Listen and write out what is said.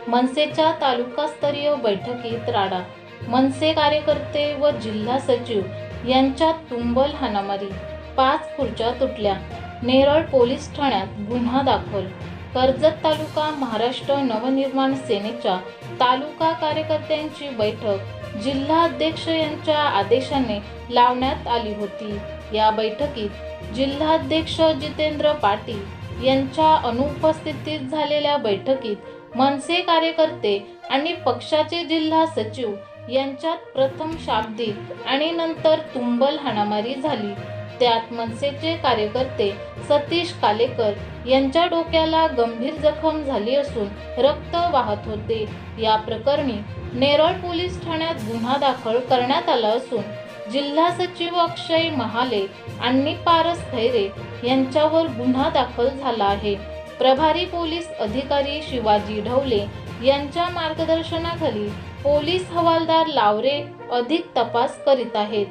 मनसेच्या तालुकास्तरीय बैठकीत राडा, मनसे कार्यकर्ते व जिल्हा सचिव यांच्यात तुंबल हाणामारी, 5 खुर्च्या तुटल्या, नेरळ पोलीस ठाण्यात गुन्हा दाखल. कर्जत तालुका महाराष्ट्र नवनिर्माण सेनेच्या तालुका कार्यकर्त्यांची बैठक जिल्हा अध्यक्ष यांच्या आदेशाने लावण्यात आली होती. या बैठकीत जिल्हाध्यक्ष जितेंद्र पाटील यांच्या अनुपस्थितीत झालेल्या बैठकीत मनसे कार्यकर्ते आणि पक्षाचे जिल्हा सचिव यांच्यात प्रथम शाब्दिक आणि नंतर तुंबल हाणामारी झाली. त्यात मनसेचे कार्यकर्ते सतीश कालेकर यांच्या डोक्याला गंभीर जखम झाली असून रक्त वाहत होते. या प्रकरणी नेरळ पोलीस ठाण्यात गुन्हा दाखल करण्यात आला असून जिल्हा सचिव अक्षय महाले आणि पारस खैरे यांच्यावर गुन्हा दाखल झाला आहे. प्रभारी पोलीस अधिकारी शिवाजी ढवले यांच्या मार्गदर्शनाखाली पोलीस हवालदार लावरे अधिक तपास करीत आहेत.